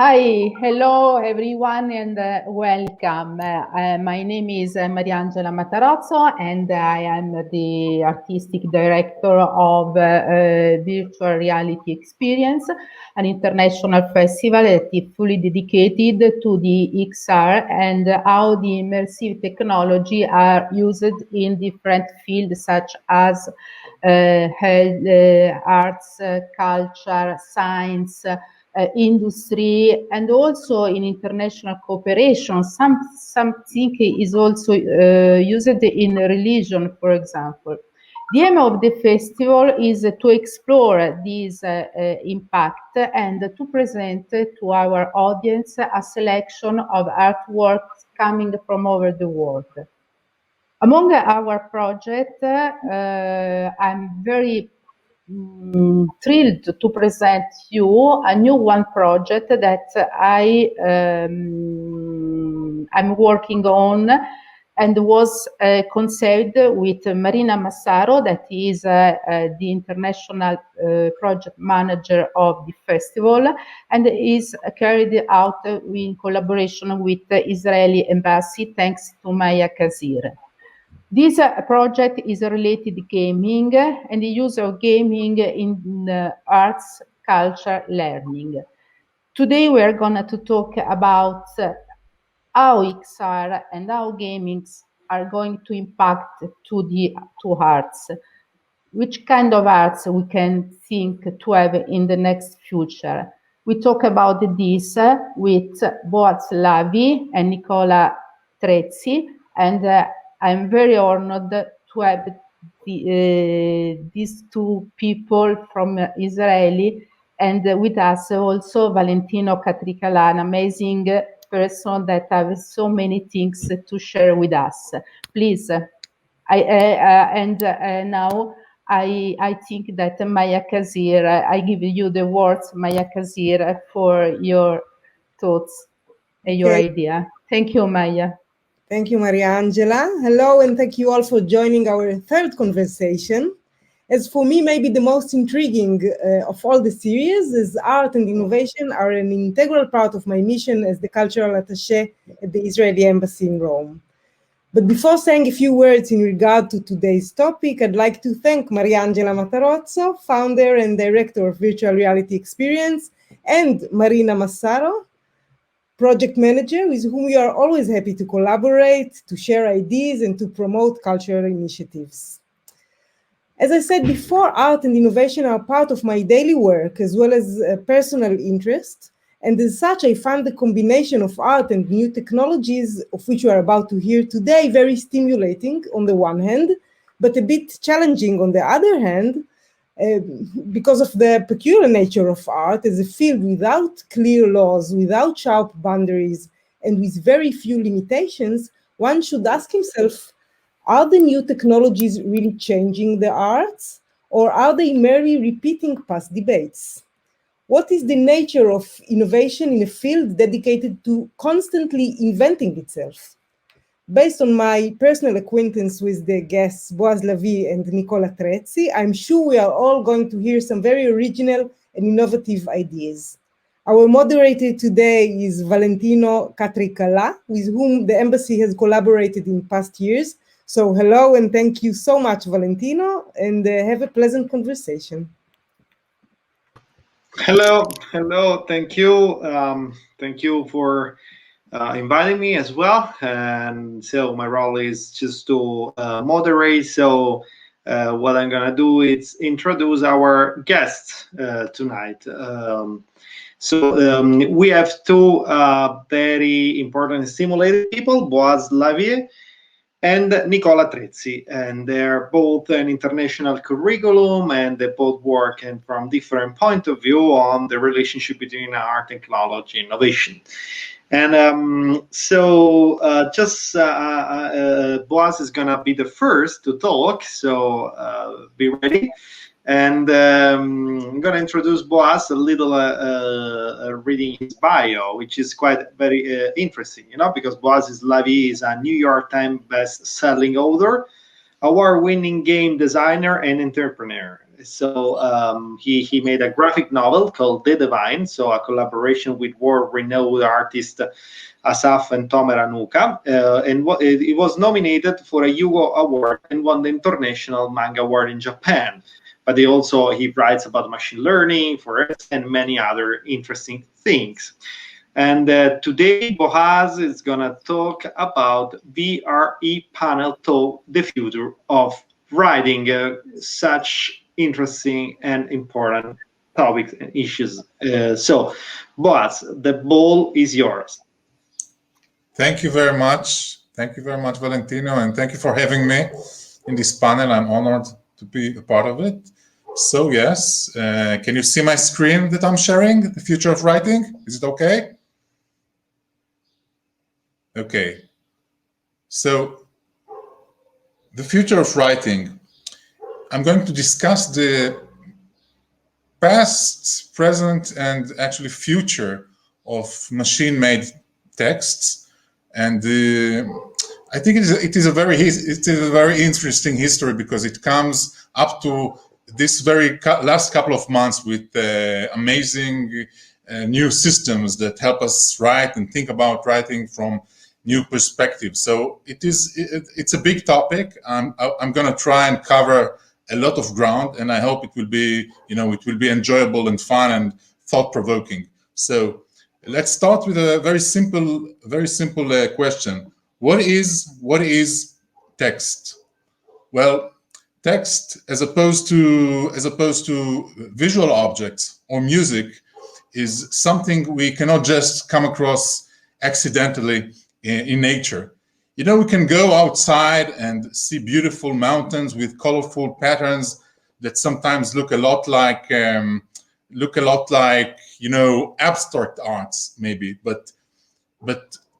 Hi, hello everyone, and welcome. My name is Mariangela Matarazzo, and I am the artistic director of Virtual Reality Experience, an international festival that is fully dedicated to the XR and how the immersive technology are used in different fields such as health, arts, culture, science, industry, and also in international cooperation. Something is also used in religion, for example. The aim of the festival is to explore this impact and to present to our audience a selection of artworks coming from over the world. Among our projects, I'm very thrilled to present you a new one project that I'm working on and was conceived with Marina Massaro, that is the international project manager of the festival, and is carried out in collaboration with the Israeli embassy, thanks to Maya Kazir. This project is related to gaming and the use of gaming in arts, culture, learning. Today we are going to talk about how XR and how gaming are going to impact to arts. Which kind of arts we can think to have in the next future. We talk about this with Boaz Lavie and Nicola Trezzi, and I'm very honored to have these two people from Israeli, and with us also Valentino Catricalà, an amazing person that has so many things to share with us. Please, now I think that Maya Kazir, I give you the words, Maya Kazir, for your thoughts and your idea. Thank you, Maya. Thank you, Mariangela. Hello, and thank you all for joining our third conversation. As for me, maybe the most intriguing of all the series is art and innovation are an integral part of my mission as the cultural attaché at the Israeli embassy in Rome. But before saying a few words in regard to today's topic, I'd like to thank Mariangela Matarazzo, founder and director of Virtual Reality Experience, and Marina Massaro, project manager, with whom we are always happy to collaborate, to share ideas, and to promote cultural initiatives. As I said before, art and innovation are part of my daily work as well as a personal interest. And as such, I find the combination of art and new technologies, of which we are about to hear today, very stimulating on the one hand, but a bit challenging on the other hand, because of the peculiar nature of art as a field without clear laws, without sharp boundaries, and with very few limitations. One should ask himself, are the new technologies really changing the arts, or are they merely repeating past debates? What is the nature of innovation in a field dedicated to constantly inventing itself? Based on my personal acquaintance with the guests Boaz Lavie and Nicola Trezzi, I'm sure we are all going to hear some very original and innovative ideas. Our moderator today is Valentino Catricalà, with whom the embassy has collaborated in past years. So hello and thank you so much, Valentino, and have a pleasant conversation. Hello, thank you. Thank you for inviting me as well. And so my role is just to moderate. So what I'm gonna do is introduce our guests tonight. We have two very important and stimulated people, Boaz Lavie and Nicola Trezzi, and they're both an international curriculum, and they both work and from different point of view on the relationship between art, technology, innovation. And Boaz is gonna be the first to talk, so be ready. And I'm going to introduce Boaz a little, reading his bio, which is quite very interesting, because Boaz Lavie is a New York Times best-selling author, award-winning game designer and entrepreneur. So he made a graphic novel called The Divine, so a collaboration with world-renowned artists Asaf and Tomer Anuka, and it was nominated for a Hugo Award and won the International Manga Award in Japan. But he writes about machine learning, forensics, and many other interesting things. And today, Boaz is going to talk about VRE panel to the future of writing such interesting and important topics and issues. So, Boaz, the ball is yours. Thank you very much. Thank you very much, Valentino, and thank you for having me in this panel. I'm honored to be a part of it. So yes, can you see my screen that I'm sharing, the future of writing? Is it okay? Okay. So the future of writing, I'm going to discuss the past, present, and actually future of machine-made texts. And I think it is a very interesting history because it comes up to this very last couple of months with amazing new systems that help us write and think about writing from new perspectives. So it's a big topic. I'm going to try and cover a lot of ground, and I hope it will be enjoyable and fun and thought-provoking. So let's start with a very simple question. What is text? Well, text, as opposed to visual objects or music, is something we cannot just come across accidentally in nature. You know, we can go outside and see beautiful mountains with colorful patterns that sometimes look a lot like abstract arts, maybe, but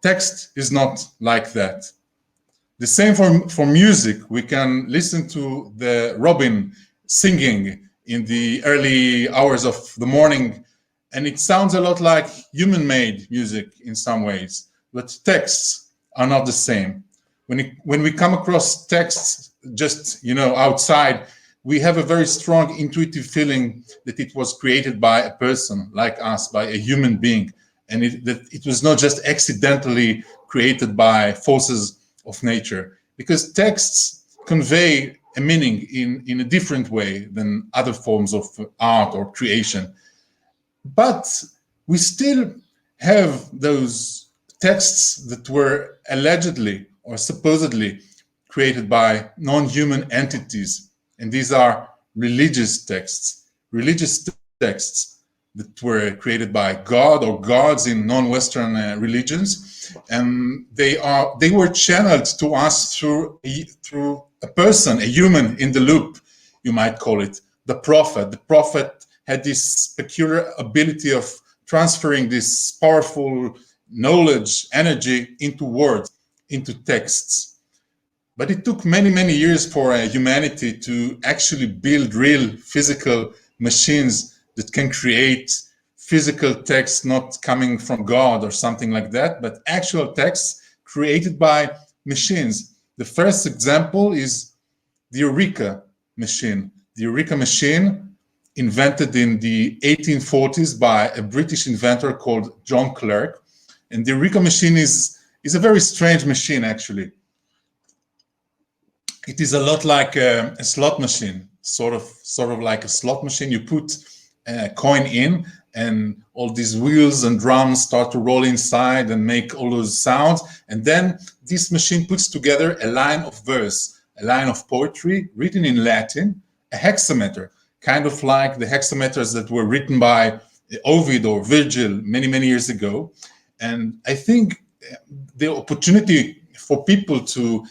text is not like that. The same for music. We can listen to the robin singing in the early hours of the morning, and it sounds a lot like human-made music in some ways, but texts are not the same. When we come across texts just outside, we have a very strong intuitive feeling that it was created by a person like us, by a human being, and that it was not just accidentally created by forces of nature, because texts convey a meaning in a different way than other forms of art or creation. But we still have those texts that were allegedly or supposedly created by non-human entities, and these are religious texts that were created by God or gods in non-Western religions, and they were channeled to us through a person, a human in the loop, you might call it, the prophet. The prophet had this peculiar ability of transferring this powerful knowledge, energy into words, into texts. But it took many, many years for humanity to actually build real physical machines that can create physical text, not coming from God or something like that, but actual texts created by machines. The first example is the Eureka Machine. The Eureka Machine, invented in the 1840s by a British inventor called John Clerk. And the Eureka Machine is a very strange machine, actually. It is a lot like a slot machine, sort of like a slot machine. You put a coin in, and all these wheels and drums start to roll inside and make all those sounds. And then this machine puts together a line of verse, a line of poetry written in Latin, a hexameter, kind of like the hexameters that were written by Ovid or Virgil many, many years ago. And I think the opportunity for people to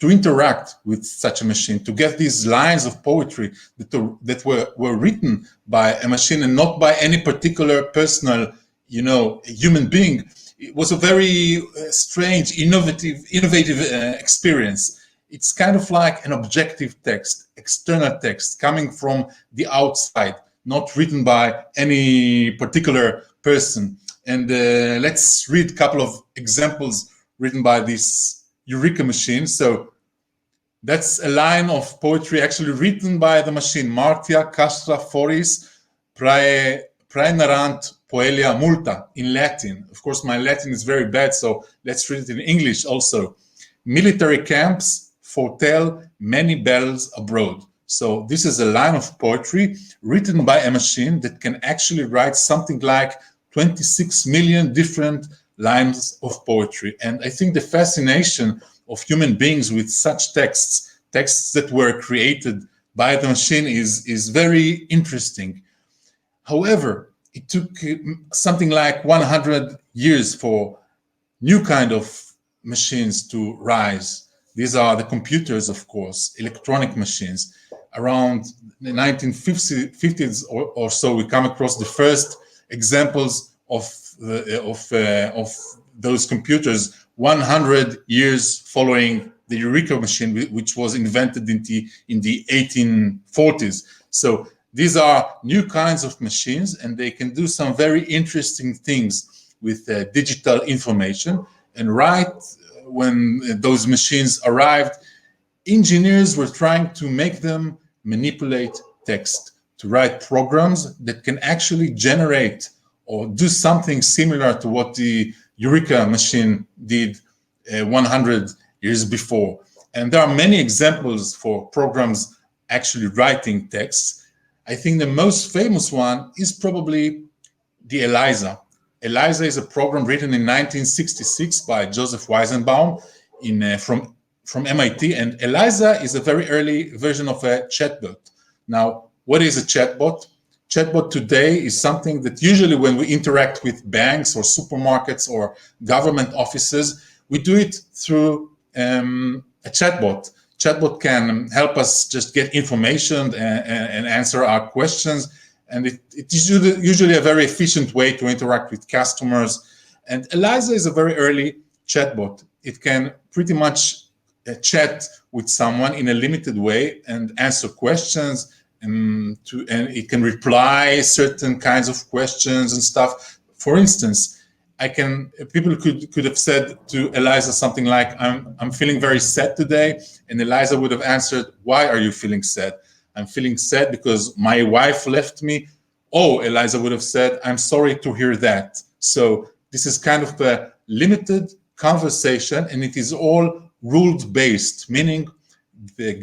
interact with such a machine, to get these lines of poetry that were written by a machine and not by any particular personal, human being, it was a very strange, innovative experience. It's kind of like an objective text, external text coming from the outside, not written by any particular person. And let's read a couple of examples written by this Eureka Machine. So That's a line of poetry actually written by the machine. Martia castra foris praenerant poelia multa, in Latin. Of course, my Latin is very bad, so let's read it in English also. Military camps foretell many battles abroad. So this is a line of poetry written by a machine that can actually write something like 26 million different lines of poetry. And I think the fascination of human beings with such texts that were created by the machine is very interesting. However, it took something like 100 years for new kind of machines to rise. These are the computers, of course, electronic machines. Around the 1950s or so, we come across the first examples of those computers 100 years following the Eureka Machine, which was invented in the 1840s. So these are new kinds of machines, and they can do some very interesting things with digital information. And right when those machines arrived, engineers were trying to make them manipulate text, to write programs that can actually generate or do something similar to what the Eureka Machine did 100 years before. And there are many examples for programs actually writing texts. I think the most famous one is probably the ELIZA. ELIZA is a program written in 1966 by Joseph Weizenbaum from MIT, and ELIZA is a very early version of a chatbot. Now, what is a chatbot? Chatbot today is something that usually when we interact with banks or supermarkets or government offices, we do it through a chatbot. Chatbot can help us just get information and answer our questions. And it is usually a very efficient way to interact with customers. And ELIZA is a very early chatbot. It can pretty much chat with someone in a limited way and answer questions, and it can reply certain kinds of questions and stuff. For instance, people could have said to ELIZA something like, I'm feeling very sad today, and ELIZA would have answered, why are you feeling sad? I'm feeling sad because my wife left me. Oh, ELIZA would have said, I'm sorry to hear that. So this is kind of a limited conversation, and it is all rule-based, meaning the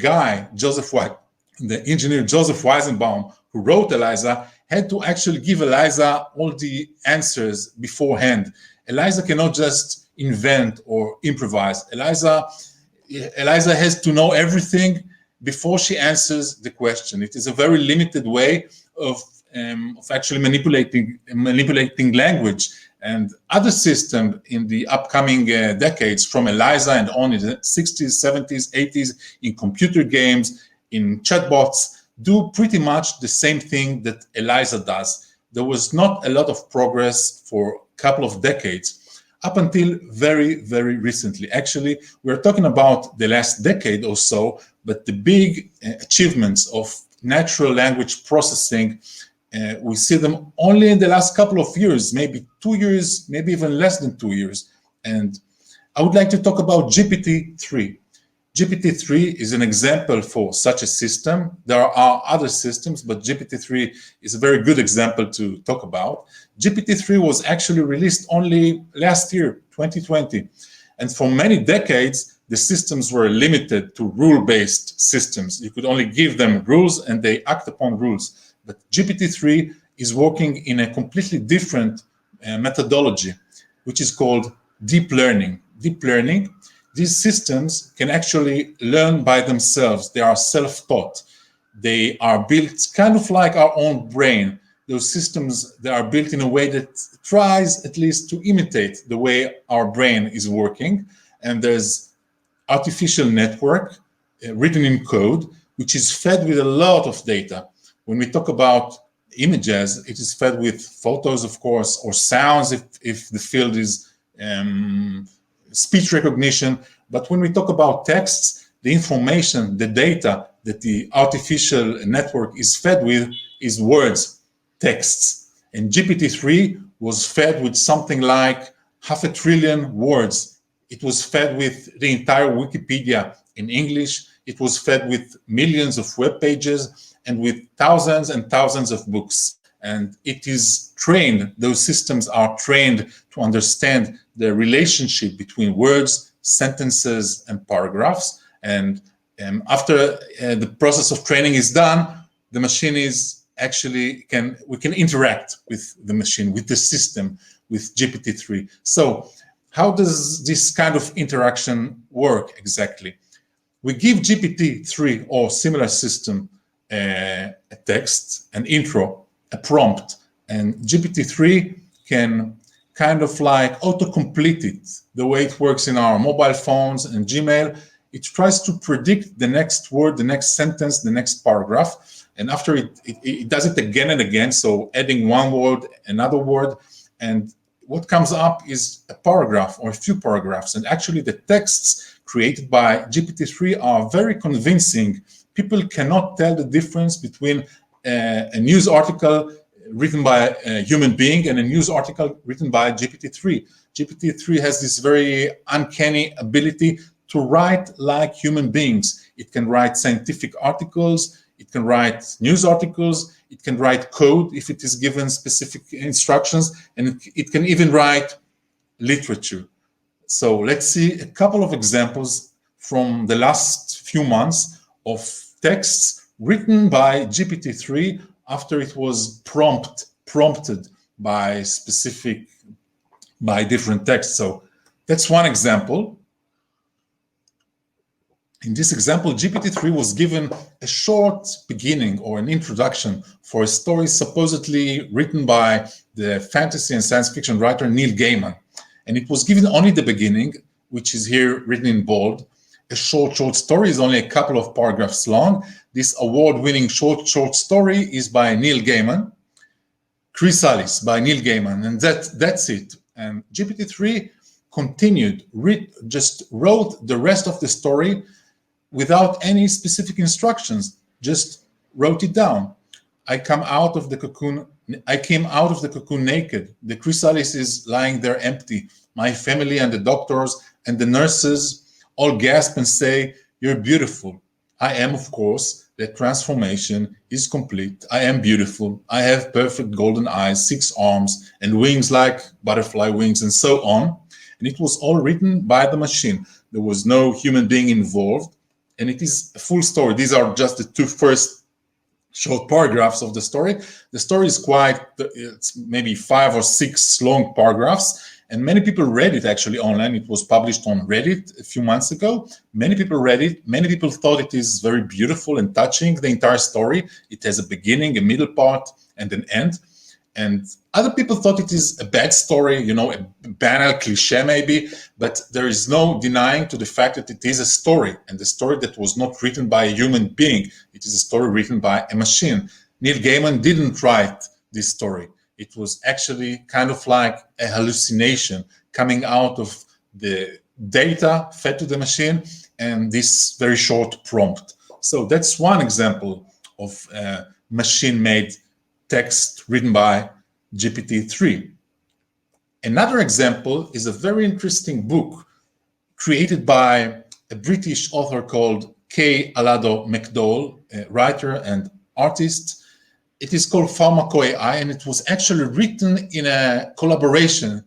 engineer Joseph Weizenbaum, who wrote ELIZA, had to actually give ELIZA all the answers beforehand. ELIZA cannot just invent or improvise. ELIZA has to know everything before she answers the question. It is a very limited way of actually manipulating language. And other systems in the upcoming decades, from ELIZA and on in the 60s, 70s, 80s, in computer games, in chatbots, do pretty much the same thing that ELIZA does. There was not a lot of progress for a couple of decades, up until very, very recently. Actually, we're talking about the last decade or so, but the big achievements of natural language processing, we see them only in the last couple of years, maybe 2 years, maybe even less than 2 years. And I would like to talk about GPT-3. GPT-3 is an example for such a system. There are other systems, but GPT-3 is a very good example to talk about. GPT-3 was actually released only last year, 2020. And for many decades, the systems were limited to rule-based systems. You could only give them rules and they act upon rules. But GPT-3 is working in a completely different methodology, which is called deep learning. Deep learning, these systems can actually learn by themselves. They are self-taught. They are built kind of like our own brain. Those systems, they are built in a way that tries at least to imitate the way our brain is working. And there's artificial network written in code, which is fed with a lot of data. When we talk about images, it is fed with photos, of course, or sounds if the field is speech recognition. But when we talk about texts, the information, the data that the artificial network is fed with is words, texts. And GPT-3 was fed with something like 500 billion words. It was fed with the entire Wikipedia in English. it was fed with millions of web pages and with thousands and thousands of books. And it is trained, those systems are trained to understand the relationship between words, sentences, and paragraphs. And after the process of training is done, the machine is actually we can interact with the machine, with the system, with GPT-3. So how does this kind of interaction work exactly? We give GPT-3 or similar system a text, an intro, a prompt, and GPT-3 can kind of like auto-complete it the way it works in our mobile phones and Gmail. It tries to predict the next word, the next sentence, the next paragraph. And after it does it again and again. So adding one word, another word, and what comes up is a paragraph or a few paragraphs. And actually the texts created by GPT-3 are very convincing. People cannot tell the difference between a news article written by a human being and a news article written by GPT-3. GPT-3 has this very uncanny ability to write like human beings. It can write scientific articles, it can write news articles, it can write code if it is given specific instructions, and it can even write literature. So let's see a couple of examples from the last few months of texts written by GPT-3 after it was prompted by different texts. So that's one example. In this example, GPT-3 was given a short beginning or an introduction for a story supposedly written by the fantasy and science fiction writer Neil Gaiman. And it was given only the beginning, which is here written in bold. A short story is only a couple of paragraphs long. This award-winning short story is by Neil Gaiman. Chrysalis by Neil Gaiman, and that's it. And GPT-3 continued, just wrote the rest of the story without any specific instructions, just wrote it down. I came out of the cocoon naked. The chrysalis is lying there empty. My family and the doctors and the nurses all gasp and say, "You're beautiful." I am, of course. The transformation is complete. I am beautiful. I have perfect golden eyes, 6 arms, and wings like butterfly wings, and so on. And it was all written by the machine. There was no human being involved. And it is a full story. These are just the 2 first short paragraphs of the story. The story is it's maybe 5 or 6 long paragraphs. And many people read it actually online. It was published on Reddit a few months ago. Many people read it. Many people thought it is very beautiful and touching, the entire story. It has a beginning, a middle part, and an end. And other people thought it is a bad story, a banal cliche maybe, but there is no denying to the fact that it is a story, and a story that was not written by a human being. It is a story written by a machine. Neil Gaiman didn't write this story. It was actually kind of like a hallucination coming out of the data fed to the machine and this very short prompt. So that's one example of machine-made text written by GPT-3. Another example is a very interesting book created by a British author called K. Alado McDowell, a writer and artist. It is called Pharmaco-AI, and it was actually written in a collaboration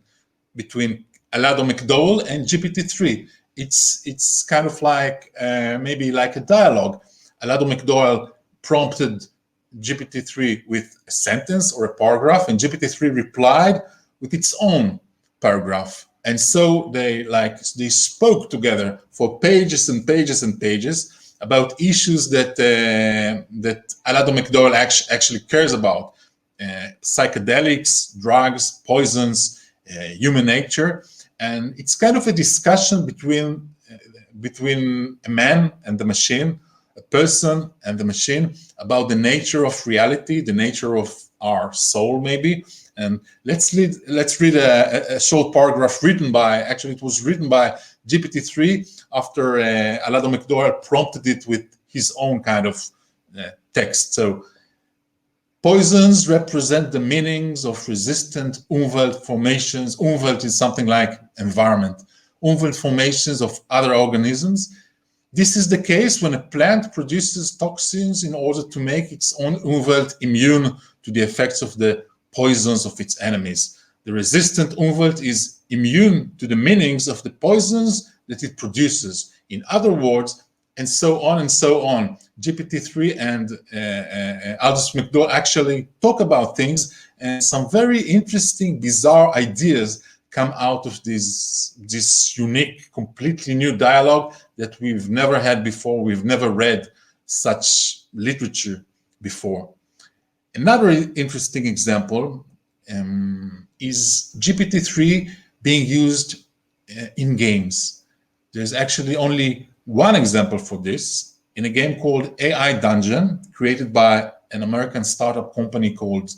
between Alado McDowell and GPT-3. It's kind of like maybe like a dialogue. Alado McDowell prompted GPT-3 with a sentence or a paragraph, and GPT-3 replied with its own paragraph. And so they spoke together for pages and pages and pages about issues that Alado McDowell actually cares about: psychedelics, drugs, poisons, human nature. And it's kind of a discussion between a man and the machine, a person and the machine, about the nature of reality, the nature of our soul, maybe. And let's read a short paragraph it was written by GPT-3 after Alado McDowell prompted it with his own kind of text. So, poisons represent the meanings of resistant Umwelt formations. Umwelt is something like environment. Umwelt formations of other organisms. This is the case when a plant produces toxins in order to make its own umwelt immune to the effects of the poisons of its enemies. The resistant umwelt is immune to the meanings of the poisons that it produces. In other words, and so on and so on. GPT-3 and Aldous McDowell actually talk about things, and some very interesting, bizarre ideas come out of this unique, completely new dialogue that we've never had before. We've never read such literature before. Another interesting example is GPT-3 being used in games. There's actually only one example for this in a game called AI Dungeon, created by an American startup company called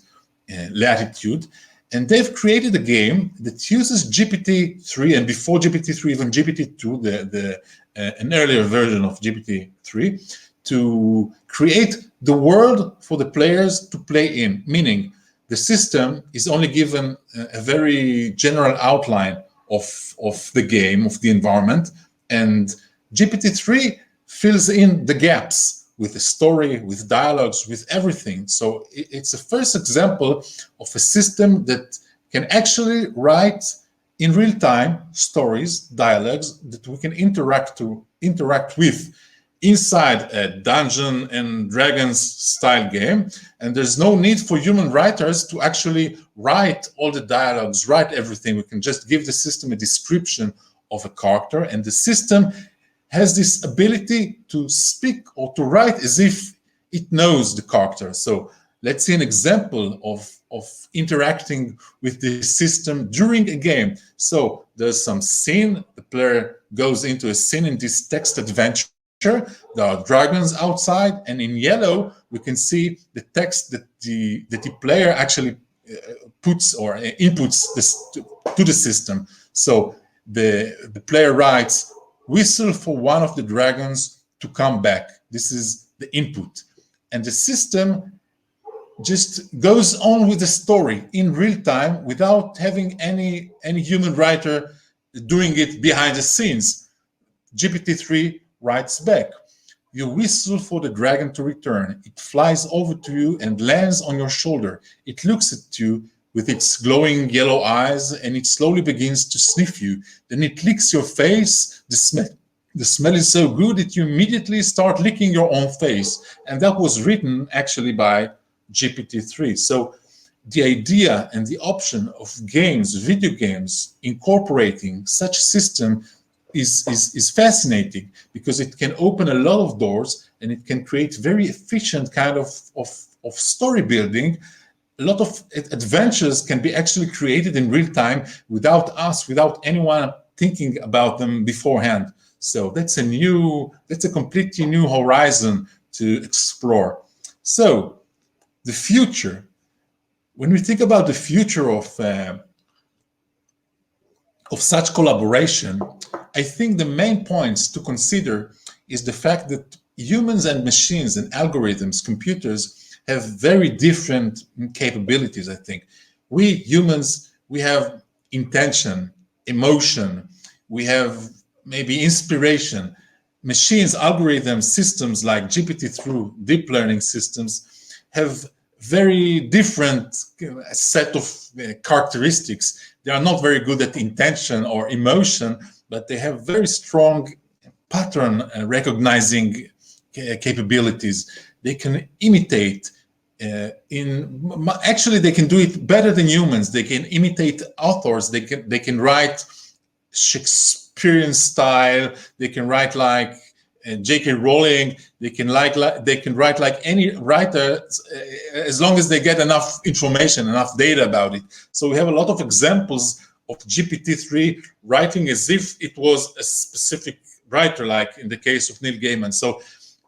Latitude. And they've created a game that uses GPT-3, and before GPT-3, even GPT-2, an earlier version of GPT-3, to create the world for the players to play in, meaning the system is only given a very general outline of the game, of the environment, and GPT-3 fills in the gaps with the story, with dialogues, with everything. So it's a first example of a system that can actually write in real time stories, dialogues that we can interact with inside a Dungeons and Dragons style game. And there's no need for human writers to actually write all the dialogues, write everything. We can just give the system a description of a character, and the system has this ability to speak or to write as if it knows the character. So let's see an example of interacting with the system during a game. So there's some scene, the player goes into a scene in this text adventure. There are dragons outside, and in yellow we can see the text that the player actually puts or inputs to the system. So the player writes, "Whistle for one of the dragons to come back." This is the input. And the system just goes on with the story in real time without having any human writer doing it behind the scenes. GPT-3 writes back, "You whistle for the dragon to return. It flies over to you and lands on your shoulder. It looks at you with its glowing yellow eyes, and it slowly begins to sniff you. Then it licks your face. The smell is so good that you immediately start licking your own face." And that was written actually by GPT-3. So the idea and the option of games, video games, incorporating such system is fascinating, because it can open a lot of doors and it can create very efficient kind of story building. A lot of adventures can be actually created in real time without anyone thinking about them beforehand. So that's a completely new horizon to explore. So the future, when we think about the future of such collaboration, I think the main points to consider is the fact that humans and machines and algorithms, computers, have very different capabilities. I think we humans, we have intention, emotion, we have maybe inspiration. Machines, algorithms, systems like GPT-3, deep learning systems have very different set of characteristics. They are not very good at intention or emotion, but they have very strong pattern recognizing capabilities. They can imitate actually they can do it better than humans. They can imitate authors. They can write Shakespearean style. They can write like J.K. Rowling. They can write like any writer, as long as they get enough information, enough data about it. So we have a lot of examples of GPT-3 writing as if it was a specific writer, like in the case of Neil Gaiman. So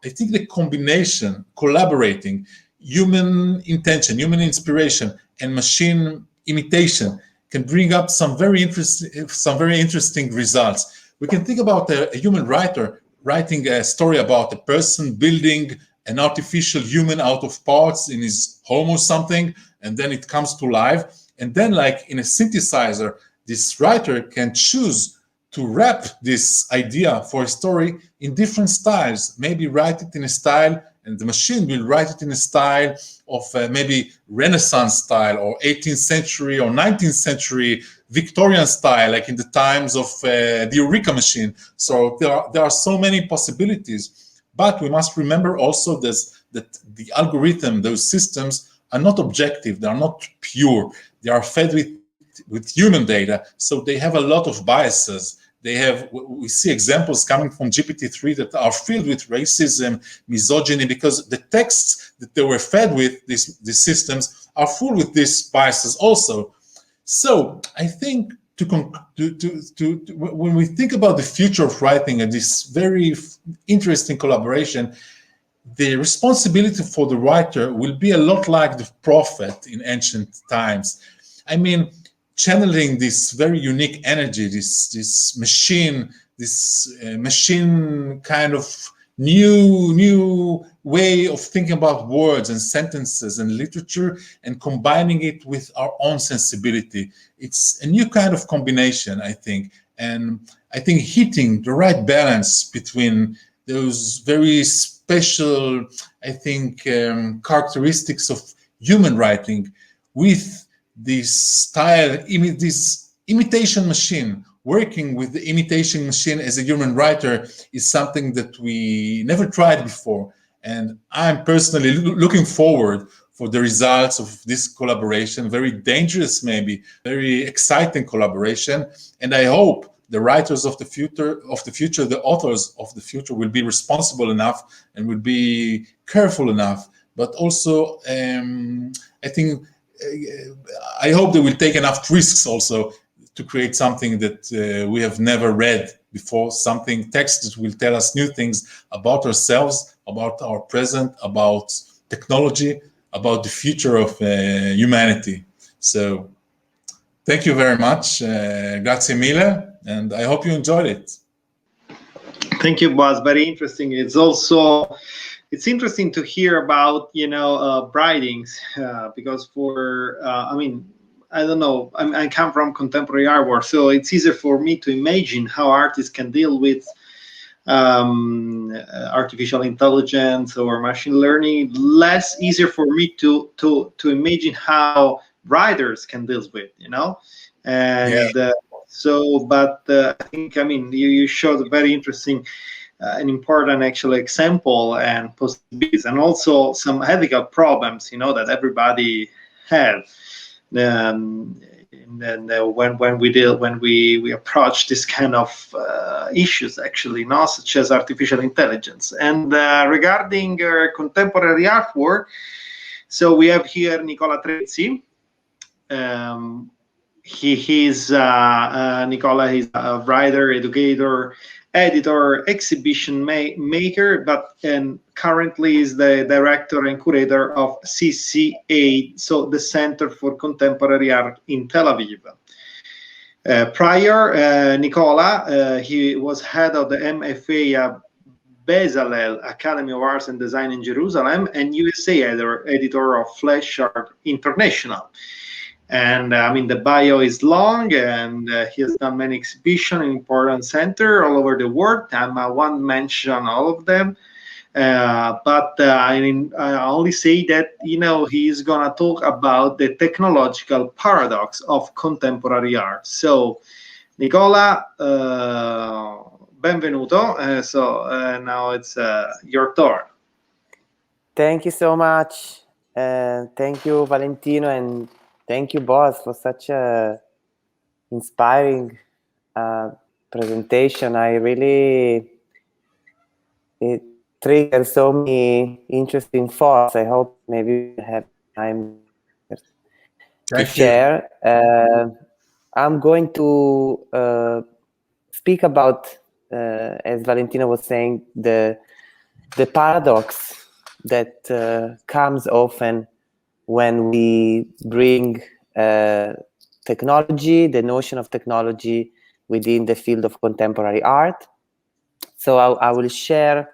I think the combination, collaborating, human intention, human inspiration, and machine imitation can bring up some very interesting results. We can think about a human writer writing a story about a person building an artificial human out of parts in his home or something, and then it comes to life. And then, like in a synthesizer, this writer can choose to wrap this idea for a story in different styles. Maybe write it in a style, and the machine will write it in a style of maybe Renaissance style, or 18th century or 19th century Victorian style, like in the times of the Eureka Machine. So there are so many possibilities. But we must remember also this, that the algorithm, those systems, are not objective. They are not pure. They are fed with human data, so they have a lot of biases. We see examples coming from GPT-3 that are filled with racism, misogyny, because the texts that they were fed with, these systems, are full with these biases also. So I think when we think about the future of writing and this very interesting collaboration, the responsibility for the writer will be a lot like the prophet in ancient times. I mean, channeling this very unique energy, this machine kind of new way of thinking about words and sentences and literature, and combining it with our own sensibility. It's a new kind of combination, I think. And I think hitting the right balance between those very special, I think, characteristics of human writing with this style, this imitation machine. Working with the imitation machine as a human writer is something that we never tried before. And I'm personally looking forward for the results of this collaboration. Very dangerous, maybe, very exciting collaboration. And I hope the writers of the future, the authors of the future, will be responsible enough and will be careful enough. But also, I hope they will take enough risks also to create something that we have never read before, text that will tell us new things about ourselves, about our present, about technology, about the future of humanity. So thank you very much. Grazie mille, and I hope you enjoyed it. Thank you, Boaz. Very interesting. It's interesting to hear about, writings, because I don't know, I come from contemporary artwork, so it's easier for me to imagine how artists can deal with artificial intelligence or machine learning. Less easier for me to imagine how writers can deal with, And yeah. I think, you showed a very interesting, an important actual example and possibilities, and also some ethical problems, that everybody has. And then when we approach this kind of issues, actually, such as artificial intelligence. And regarding contemporary artwork, so we have here Nicola Trezzi. Nicola is a writer, educator, editor, exhibition maker, and currently is the director and curator of CCA, so the Center for Contemporary Art in Tel Aviv. Prior, Nicola, he was head of the MFA Bezalel Academy of Arts and Design in Jerusalem, and USA editor of Flash Art International. And the bio is long, and he has done many exhibitions in important centers all over the world. I won't mention all of them, but I only say that he's gonna talk about the technological paradox of contemporary art. So, Nicola, benvenuto. Now it's your turn. Thank you so much, thank you, Valentino, and thank you, Boaz, for such a inspiring presentation. It triggered so many interesting thoughts. I hope maybe we have time to share. I'm going to speak about, as Valentino was saying, the paradox that comes often when we bring technology, the notion of technology within the field of contemporary art. So I will share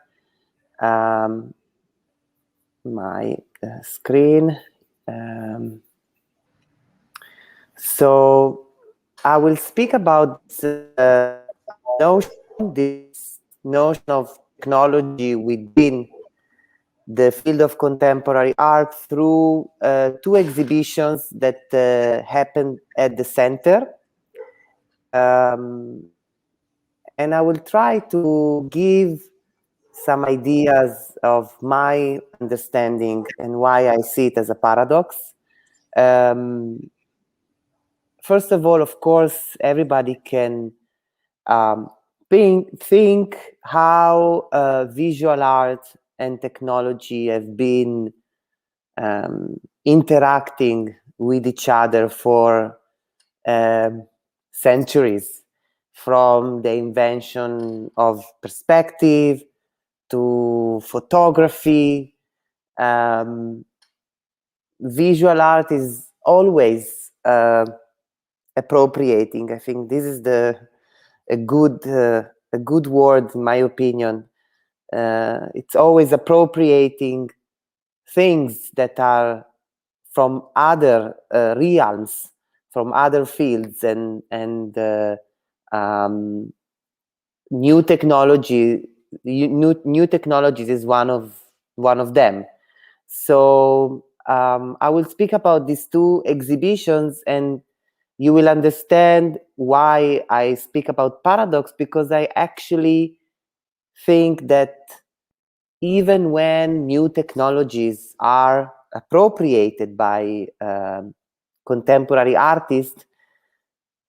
my screen. So I will speak about this notion of technology within the field of contemporary art through two exhibitions that happened at the center. And I will try to give some ideas of my understanding and why I see it as a paradox. First of all, of course, everybody can think how visual art and technology have been interacting with each other for centuries, from the invention of perspective to photography. Visual art is always appropriating. I think this is a good word, in my opinion. It's always appropriating things that are from other realms, from other fields, and new technology. New technologies is one of them. So I will speak about these two exhibitions, and you will understand why I speak about paradox, because I actually think that even when new technologies are appropriated by contemporary artists,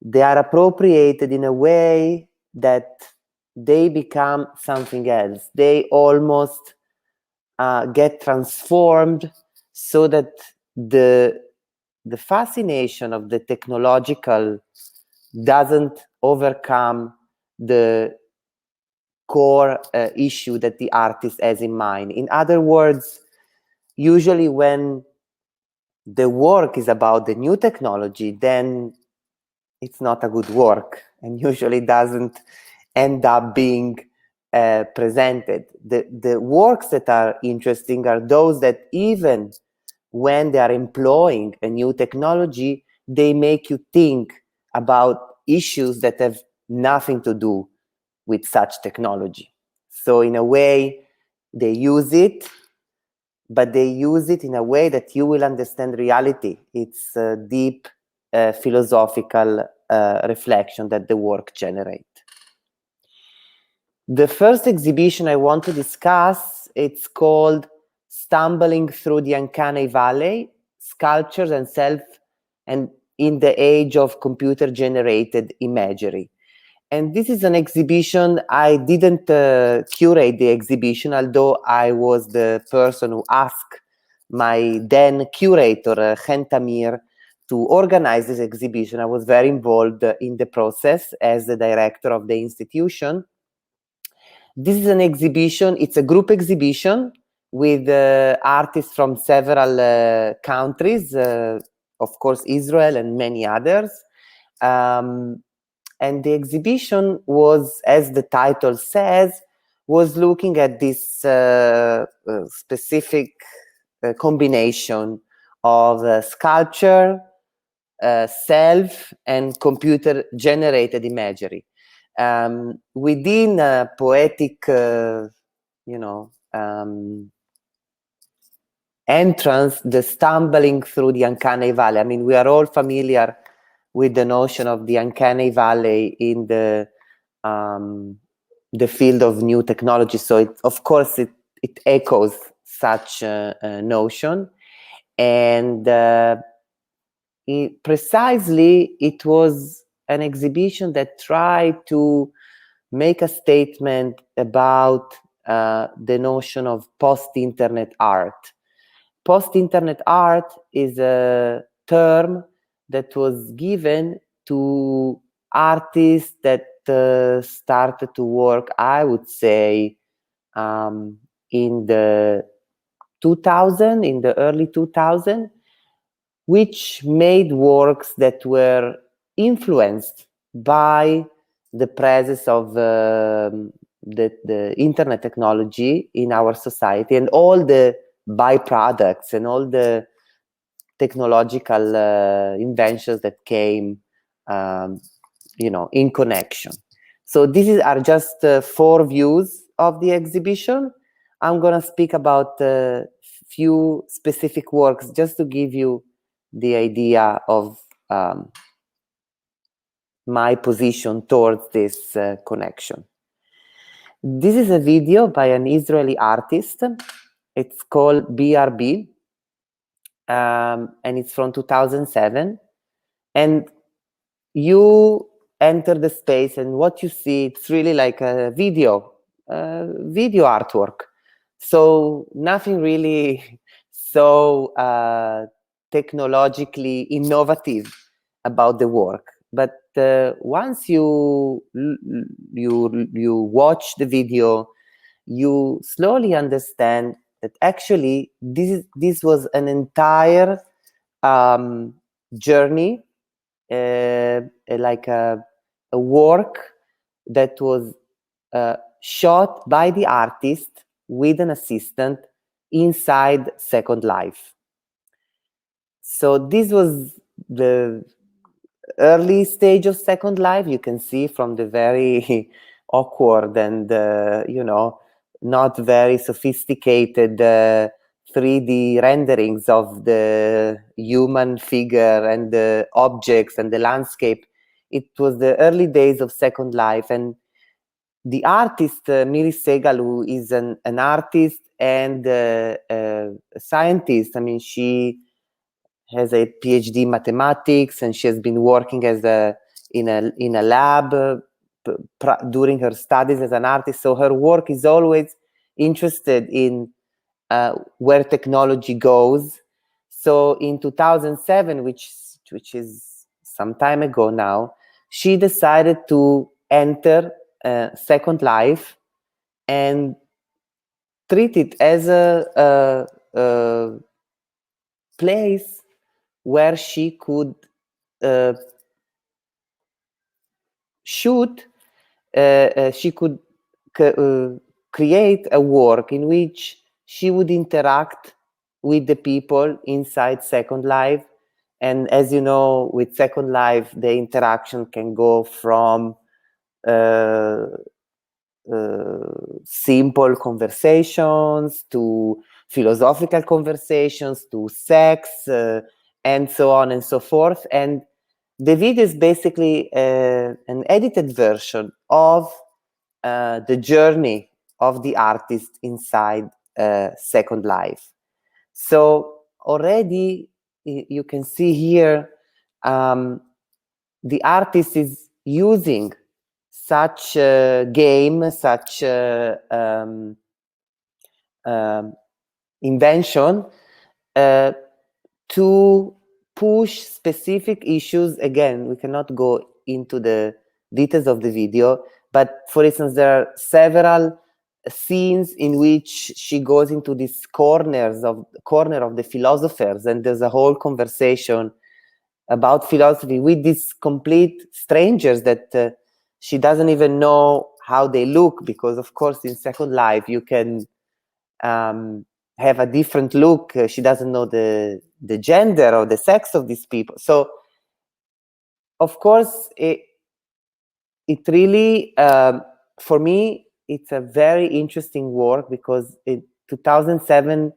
they are appropriated in a way that they become something else. They almost get transformed, so that the fascination of the technological doesn't overcome the core issue that the artist has in mind. In other words, usually when the work is about the new technology, then it's not a good work, and usually doesn't end up being presented. The works that are interesting are those that, even when they are employing a new technology, they make you think about issues that have nothing to do with such technology. So in a way, they use it, but they use it in a way that you will understand reality. It's a deep philosophical reflection that the work generates. The first exhibition I want to discuss, it's called Stumbling Through the Uncanny Valley, Sculptures and Self and in the Age of Computer-Generated Imagery. And this is an exhibition. I didn't curate the exhibition, although I was the person who asked my then curator, Chen Tamir, to organize this exhibition. I was very involved in the process as the director of the institution. This is an exhibition. It's a group exhibition with artists from several countries, of course, Israel and many others. And the exhibition was, as the title says, was looking at this specific combination of sculpture, self, and computer-generated imagery. Within a poetic, entrance, the stumbling through the uncanny valley. I mean, we are all familiar with the notion of the uncanny valley in the field of new technology. So, of course, it echoes such a notion. And precisely, it was an exhibition that tried to make a statement about the notion of post-internet art. Post-internet art is a term that was given to artists that started to work, I would say, in the early 2000s, which made works that were influenced by the presence of the internet technology in our society and all the byproducts and all the technological inventions that came, in connection. So are just 4 views of the exhibition. I'm going to speak about a few specific works just to give you the idea of my position towards this connection. This is a video by an Israeli artist. It's called VRB, and it's from 2007. And you enter the space, and what you see, it's really like a video artwork. So nothing really so technologically innovative about the work. But once you watch the video, you slowly understand that actually this was an entire journey, like a work that was shot by the artist with an assistant inside Second Life. So this was the early stage of Second Life. You can see from the very awkward and not very sophisticated 3D renderings of the human figure and the objects and the landscape. It was the early days of Second Life, and the artist Miri Segal, who is an artist and a scientist. I mean, she has a PhD in mathematics, and she has been working as in a lab during her studies as an artist. So her work is always interested in where technology goes. So in 2007, which is some time ago now, she decided to enter Second Life and treat it as a place where she could shoot, she could create a work in which she would interact with the people inside Second Life. And as you know, with Second Life, the interaction can go from simple conversations to philosophical conversations to sex and so on and so forth. And the video is basically an edited version of the journey of the artist inside Second Life. So already you can see here the artist is using such a game, such invention to push specific issues. Again, we cannot go into the details of the video, but for instance, there are several scenes in which she goes into these corner of the philosophers, and there's a whole conversation about philosophy with these complete strangers that she doesn't even know how they look, because of course in Second Life you can have a different look. She doesn't know the gender or the sex of these people. So of course it really for me it's a very interesting work, because in 2007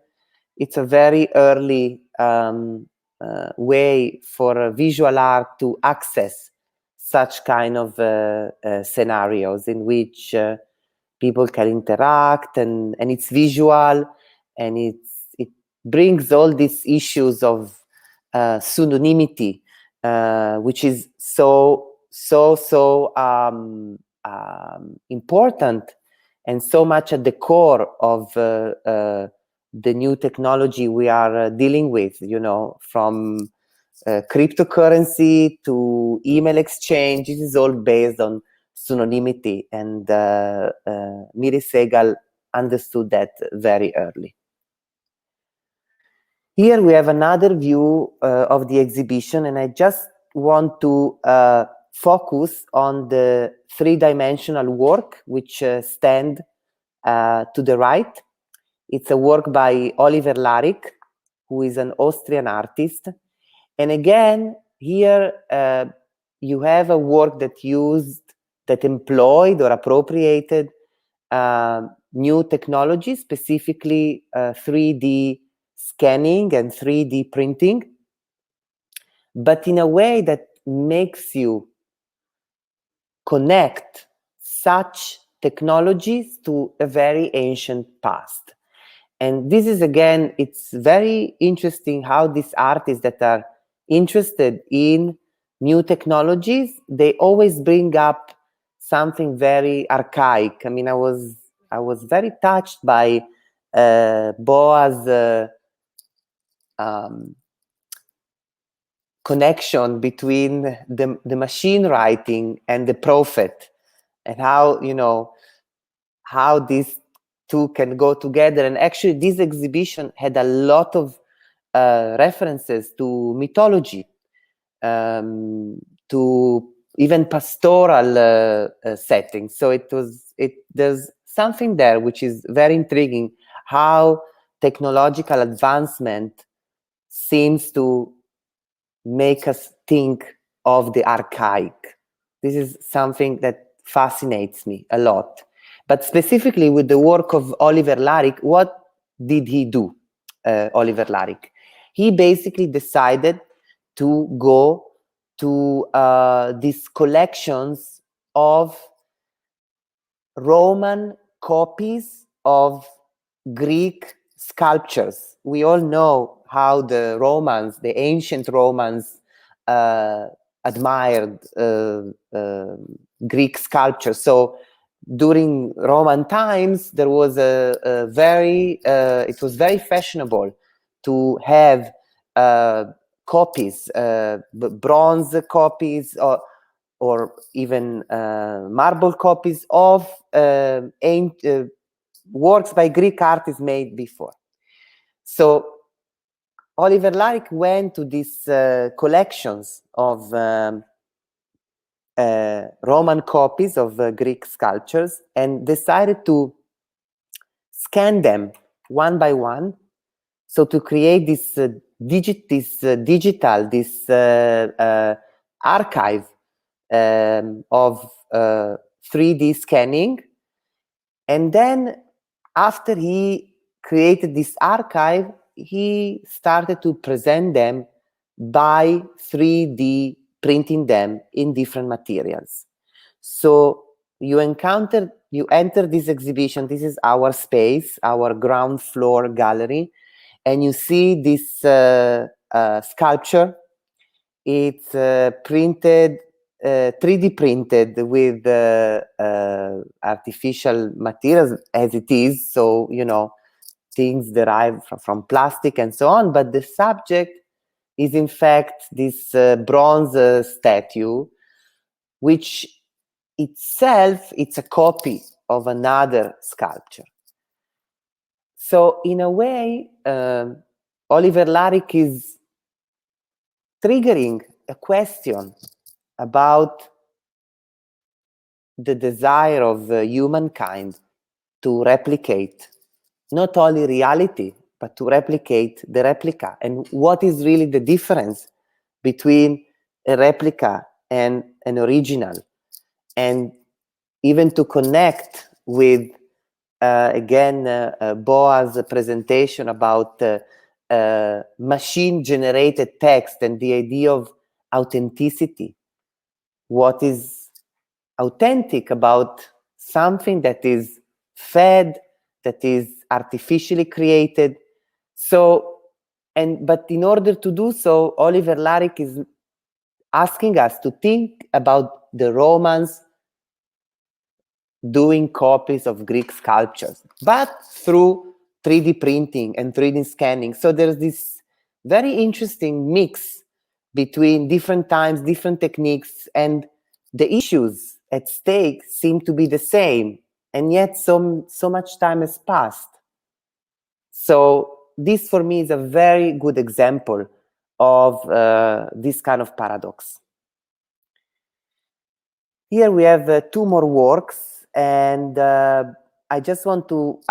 it's a very early way for visual art to access such kind of scenarios in which people can interact, and it's visual, and it brings all these issues of pseudonymity, which is so important and so much at the core of the new technology we are dealing with, from cryptocurrency to email exchange. This is all based on pseudonymity, and Miri Segal understood that very early. Here we have another view of the exhibition, and I just want to focus on the three-dimensional work which stand to the right. It's a work by Oliver Larick, who is an Austrian artist. And again, here you have a work that used that employed or appropriated new technology, specifically 3D scanning and 3D printing, but in a way that makes you connect such technologies to a very ancient past. And this is, again, it's very interesting how these artists that are interested in new technologies, they always bring up something very archaic. I mean, I was very touched by Boaz connection between the machine writing and the prophet, and how, you know, how these two can go together. And actually this exhibition had a lot of references to mythology, to even pastoral settings. So there's something there which is very intriguing, how technological advancement seems to make us think of the archaic. This is something that fascinates me a lot. But specifically with the work of Oliver Larick, what did he do, Oliver Larick? He basically decided to go to these collections of Roman copies of Greek sculptures. We all know how the Romans, the ancient Romans, admired Greek sculpture. So during Roman times, there was it was very fashionable to have copies, bronze copies, or even marble copies of works by Greek artists made before. So Oliver Larick went to these collections of Roman copies of Greek sculptures and decided to scan them one by one, so to create this archive of 3D scanning. And then after he created this archive, he started to present them by 3D printing them in different materials. So you enter this exhibition. This is our space, our ground floor gallery, and you see this sculpture. It's printed, 3D printed with artificial materials as it is. So, you know, things derived from plastic and so on. But the subject is in fact this bronze statue, which itself, it's a copy of another sculpture. So in a way, Oliver Larick is triggering a question about the desire of humankind to replicate not only reality, but to replicate the replica. And what is really the difference between a replica and an original? And even to connect with, again, Boaz's presentation about machine-generated text and the idea of authenticity. What is authentic about something that is fed, that is artificially created? So, but in order to do so, Oliver Larick is asking us to think about the Romans doing copies of Greek sculptures, but through 3D printing and 3D scanning. So there's this very interesting mix between different times, different techniques, and the issues at stake seem to be the same, and yet so much time has passed. So this for me is a very good example of this kind of paradox. Here we have two more works, and I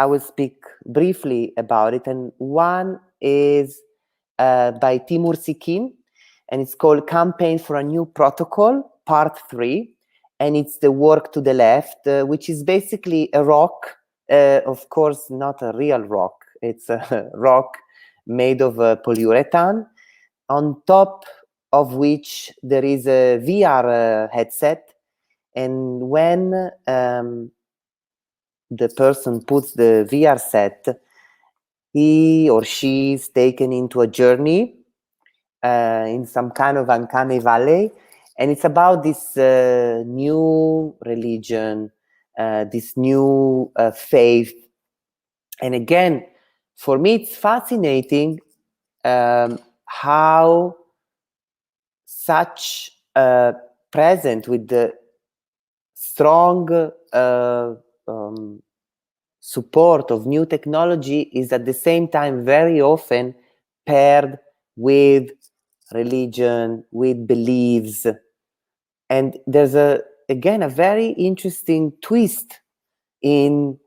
will speak briefly about it. And one is by Timur Sikin, and it's called Campaign for a New Protocol, Part 3. and it's the work to the left, which is basically a rock, of course, not a real rock. It's a rock made of polyurethane, on top of which there is a VR headset. And when the person puts the VR set, he or she is taken into a journey in some kind of uncanny valley. And it's about this new religion, this new faith. And again, for me, it's fascinating how such present with the strong support of new technology is at the same time very often paired with religion, with beliefs. And there's again a very interesting twist in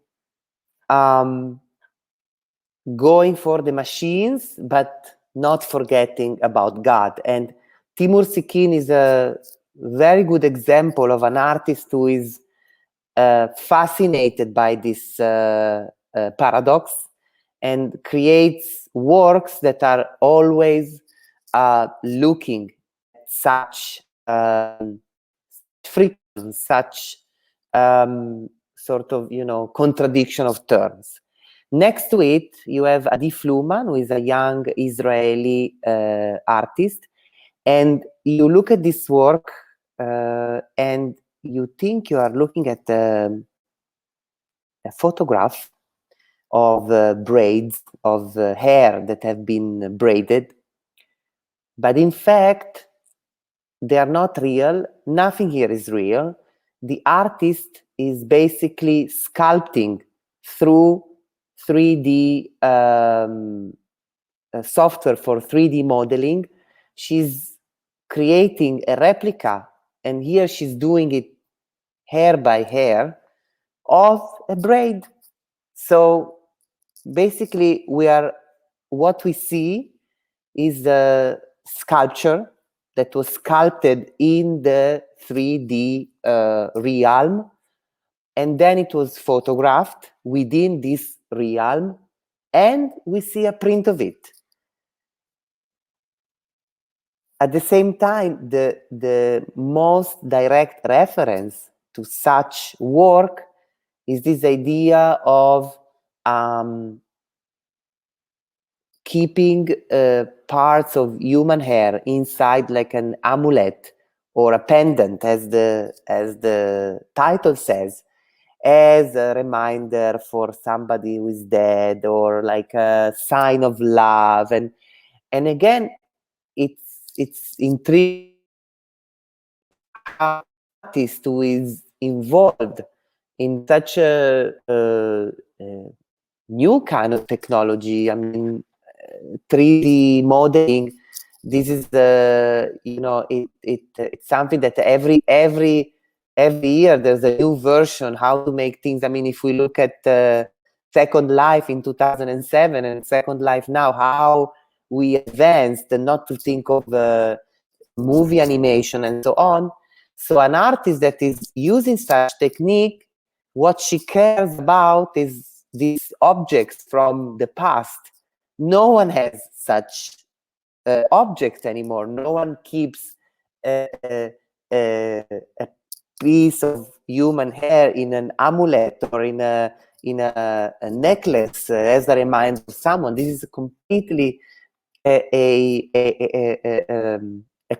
going for the machines, but not forgetting about God. And Timur Sikin is a very good example of an artist who is fascinated by this paradox and creates works that are always looking at such friction, such sort of, contradiction of terms. Next to it, you have Aviv who is a young Israeli artist. And you look at this work and you think you are looking at a photograph of braids, of hair that have been braided. But in fact, they are not real. Nothing here is real. The artist is basically sculpting through 3D software for 3D modeling. She's creating a replica, and here she's doing it hair by hair of a braid. So basically, what we see is a sculpture that was sculpted in the 3D realm, and then it was photographed within this realm, and we see a print of it. At the same time, the most direct reference to such work is this idea of keeping parts of human hair inside like an amulet or a pendant, as the title says, as a reminder for somebody who is dead, or like a sign of love. And again, it's intriguing artist who is involved in such a new kind of technology. I mean, 3D modeling. This is it's something that every year there's a new version how to make things. I mean, if we look at Second Life in 2007 and Second Life now, how we advanced, and not to think of movie animation and so on. So an artist that is using such technique, what she cares about is these objects from the past. No one has such objects anymore. No one keeps a piece of human hair in an amulet or in a necklace as a reminder of someone. This is completely a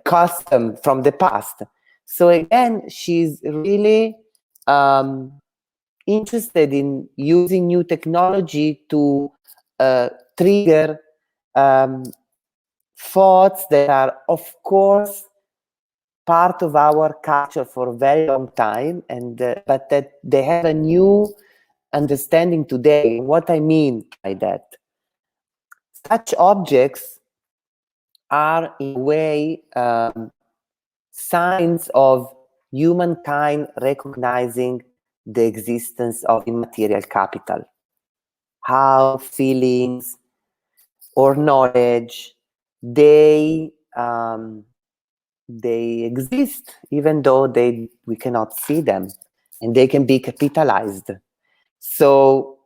custom from the past. So again, she's really interested in using new technology to trigger thoughts that are, of course, part of our culture for a very long time, and but that they have a new understanding today. What I mean by that, such objects are in a way signs of humankind recognizing the existence of immaterial capital, how feelings or knowledge, they they exist, even though we cannot see them, and they can be capitalized. So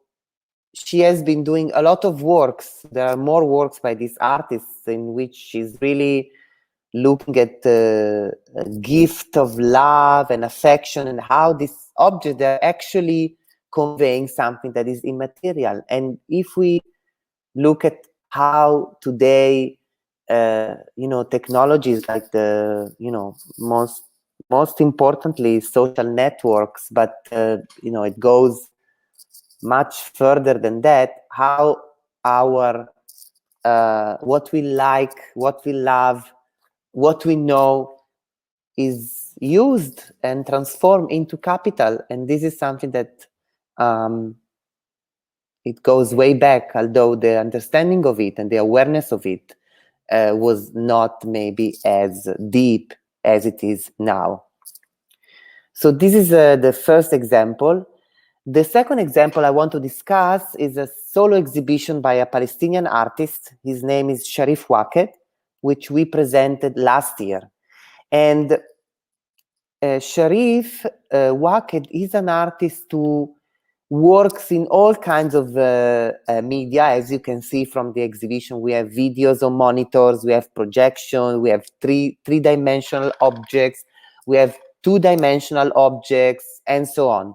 she has been doing a lot of works. There are more works by these artists in which she's really looking at the gift of love and affection, and how these objects are actually conveying something that is immaterial. And if we look at how today, technologies like the, most importantly, social networks, but, it goes much further than that, how our, what we like, what we love, what we know is used and transformed into capital. And this is something that it goes way back, although the understanding of it and the awareness of it was not maybe as deep as it is now. So this is the first example. The second example I want to discuss is a solo exhibition by a Palestinian artist. His name is Sharif Waqed, which we presented last year. And Sharif Waqed is an artist who works in all kinds of media. As you can see from the exhibition, we have videos on monitors, we have projection, we have three-dimensional objects, we have two-dimensional objects, and so on.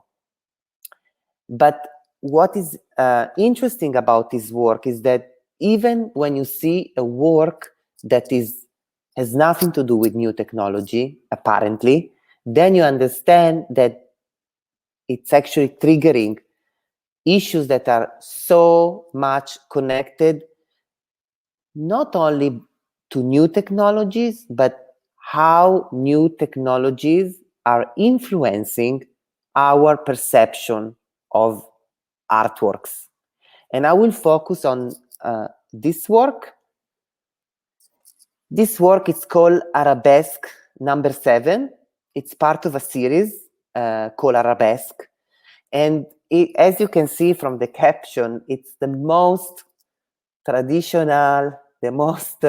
But what is interesting about his work is that even when you see a work that has nothing to do with new technology, apparently, then you understand that it's actually triggering issues that are so much connected, not only to new technologies, but how new technologies are influencing our perception of artworks. And I will focus on this work. This work is called Arabesque number 7. It's part of a series called Arabesque. And as you can see from the caption, it's the most traditional, the most,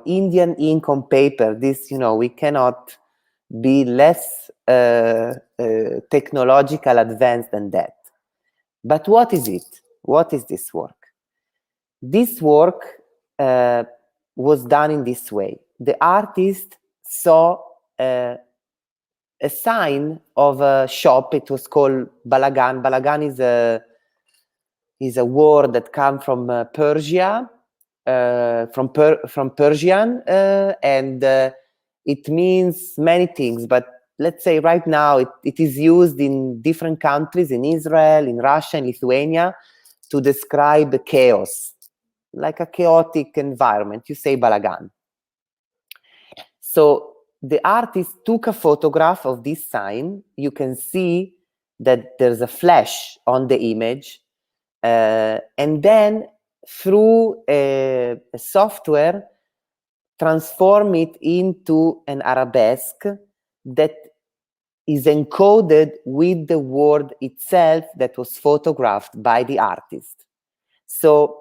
Indian ink on paper. This, we cannot be less technological advanced than that. But what is it? What is this work? This work was done in this way. The artist saw a sign of a shop. It was called Balagan. Balagan is a word that comes from Persia, from Persian, and it means many things. But let's say right now it is used in different countries, in Israel, in Russia, in Lithuania, to describe chaos, like a chaotic environment. You say Balagan. So the artist took a photograph of this sign. You can see that there's a flash on the image. And then through a software, transform it into an arabesque that is encoded with the word itself that was photographed by the artist. So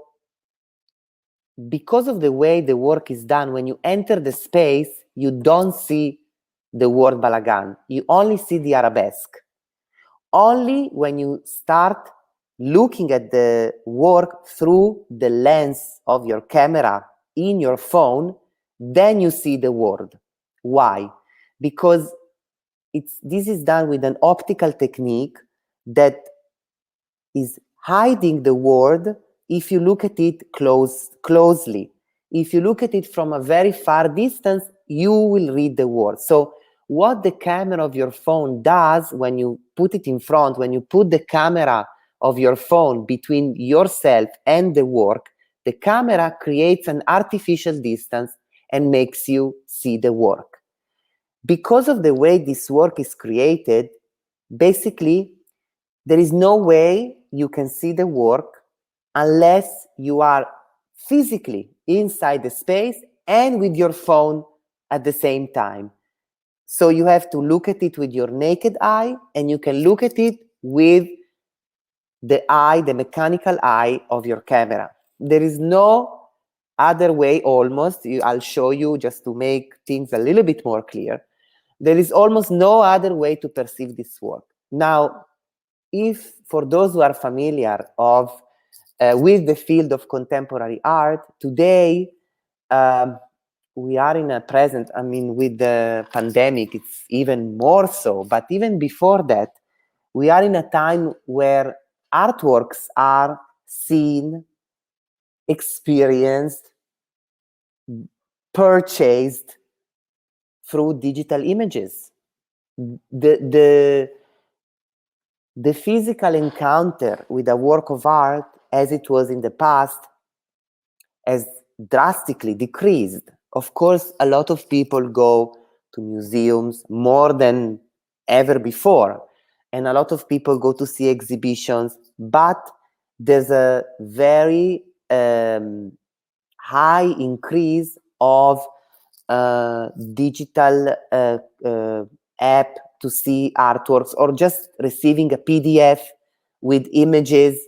because of the way the work is done, when you enter the space, you don't see the word Balagan. You only see the arabesque. Only when you start looking at the work through the lens of your camera in your phone, then you see the word. Why? Because this is done with an optical technique that is hiding the word if you look at it closely. If you look at it from a very far distance, you will read the word. So what the camera of your phone does when you put it in front, when you put the camera of your phone between yourself and the work, the camera creates an artificial distance and makes you see the work. Because of the way this work is created, basically, there is no way you can see the work unless you are physically inside the space and with your phone at the same time. So you have to look at it with your naked eye, and you can look at it with the eye, the mechanical eye of your camera. There is no other way almost. I'll show you just to make things a little bit more clear. There is almost no other way to perceive this work. Now, if for those who are familiar with the field of contemporary art, today we are in a present, I mean, with the pandemic, it's even more so, but even before that, we are in a time where artworks are seen, experienced, purchased through digital images. The physical encounter with a work of art, as it was in the past, has drastically decreased. Of course, a lot of people go to museums more than ever before, and a lot of people go to see exhibitions, but there's a very high increase of digital app to see artworks, or just receiving a PDF with images.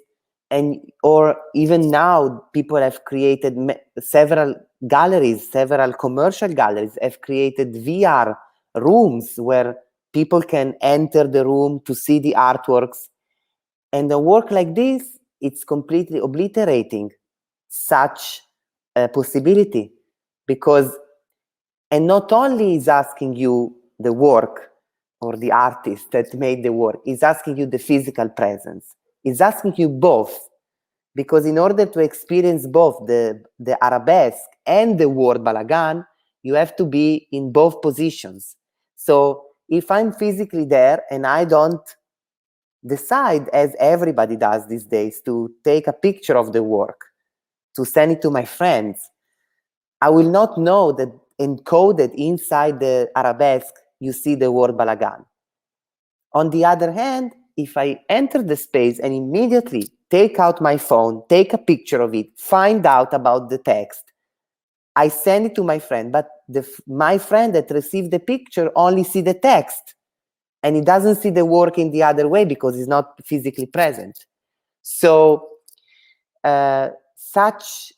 And or even now, people have created several galleries, several commercial galleries have created VR rooms where people can enter the room to see the artworks. And a work like this, it's completely obliterating such a possibility, because, and not only is asking you the work or the artist that made the work, is asking you the physical presence. It's asking you both, because in order to experience both the arabesque and the word balagan, you have to be in both positions. So if I'm physically there and I don't decide, as everybody does these days, to take a picture of the work, to send it to my friends, I will not know that encoded inside the arabesque, you see the word balagan. On the other hand, if I enter the space and immediately take out my phone, take a picture of it, find out about the text, I send it to my friend, but my friend that received the picture only see the text, and he doesn't see the work in the other way because he's not physically present. So such,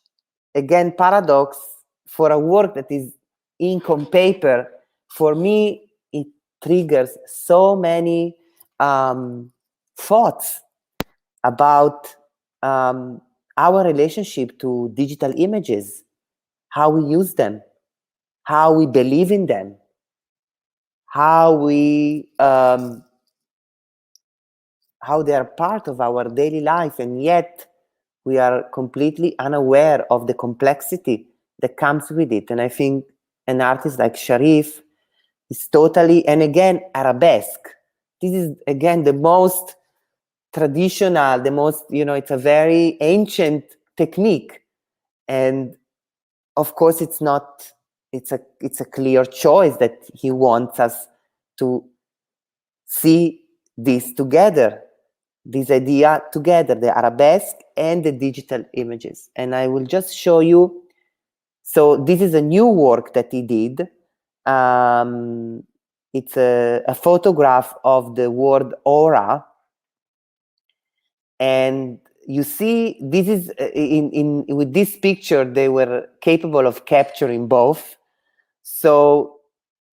again, paradox for a work that is ink on paper, for me, it triggers so many thoughts about our relationship to digital images, how we use them, how we believe in them, how they are part of our daily life, and yet we are completely unaware of the complexity that comes with it. And I think an artist like Sharif is totally, and again, arabesque. This is, again, the most traditional, the most, it's a very ancient technique. And of course, it's a clear choice that he wants us to see this together, this idea together, the arabesque and the digital images. And I will just show you. So this is a new work that he did. It's a photograph of the word aura. And you see, this is with this picture, they were capable of capturing both. So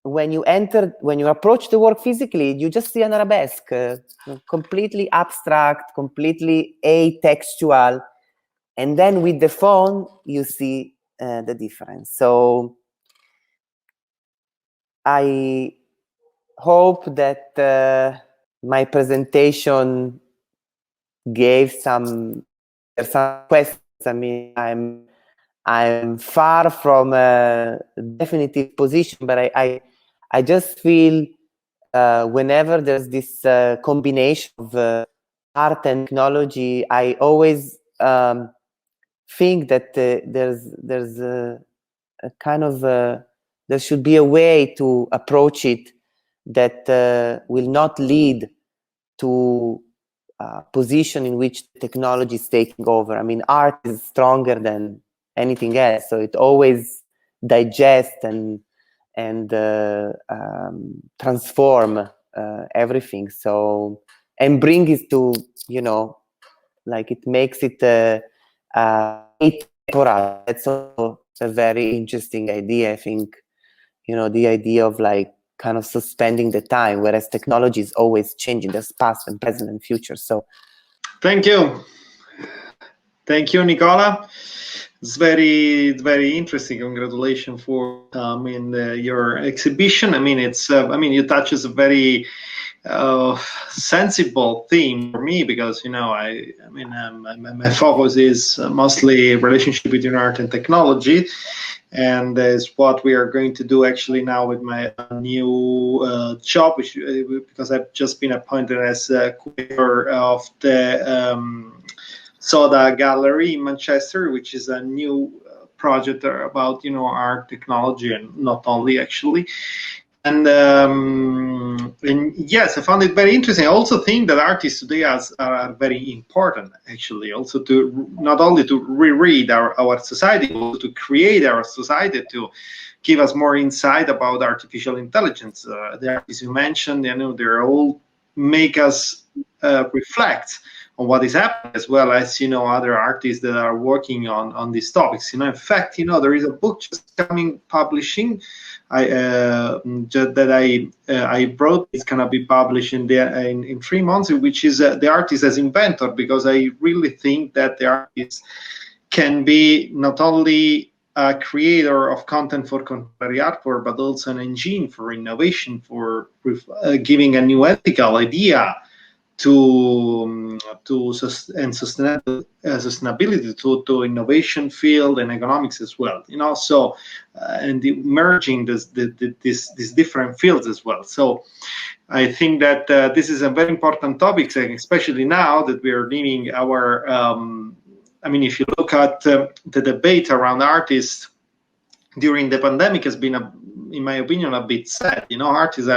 when you approach the work physically, you just see an arabesque, completely abstract, completely atextual. And then with the phone, you see the difference. So I hope that my presentation gave some questions. I mean, I'm far from a definitive position, but I just feel whenever there's this combination of art and technology, I always think that there's a kind of there should be a way to approach it that will not lead to position in which technology is taking over. I mean, art is stronger than anything else, so it always digests and transform everything. So, and bring it to, like, it makes it temporal. That's also a very interesting idea. I think, the idea of like kind of suspending the time, whereas technology is always changing. There's past and present and future. So thank you. Thank you, Nicola. It's very, very interesting. Congratulations for your exhibition. I mean, it's you touch a very sensible theme for me because my focus is mostly relationship between art and technology, and is what we are going to do actually now with my new job, because I've just been appointed as curator of the Soda Gallery in Manchester, which is a new project about art, technology, and not only actually. And yes, I found it very interesting. I also think that artists today are very important, actually, also to not only to reread our society, but also to create our society, to give us more insight about artificial intelligence. The artists you mentioned, they're all make us reflect on what is happening, as well as other artists that are working on these topics. In fact, there is a book just coming publishing. I wrote. It's gonna be published in 3 months, which is the artist as inventor, because I really think that the artist can be not only a creator of content for contemporary art work, but also an engine for innovation, for giving a new ethical idea to sustainability to innovation field and economics as well. So and merging these different fields as well. So I think that this is a very important topic, especially now that we are living our. If you look at the debate around artists during the pandemic, has been, in my opinion, a bit sad. Art is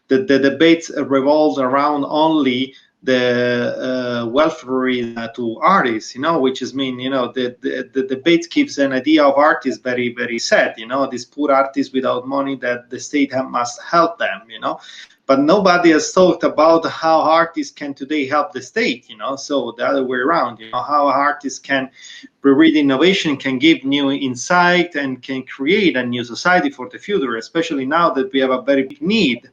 the debate revolves around only the welfare to artists, which is the debate keeps an idea of artists very, very sad. These poor artists without money that the state must help them. But nobody has talked about how artists can today help the state. So the other way around. How artists can read innovation, can give new insight, and can create a new society for the future, especially now that we have a very big need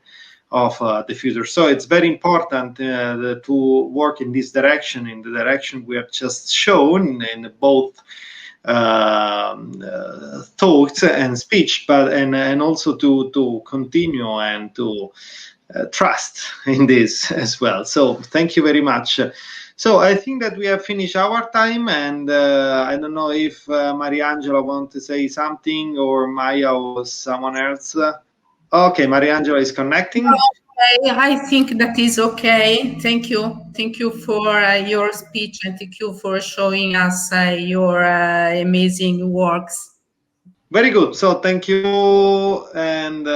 of the future. So it's very important to work in this direction, in the direction we have just shown in both talks and speech, but and also to continue and to trust in this as well. So thank you very much. So I think that we have finished our time, and I don't know if Mariangela wants to say something, or Maya or someone else. Okay, Mariangela is connecting. Okay, I think that is okay. Thank you. Thank you for your speech, and thank you for showing us your amazing works. Very good. So thank you, and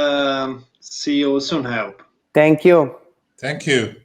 see you soon. Help. thank you. Thank you.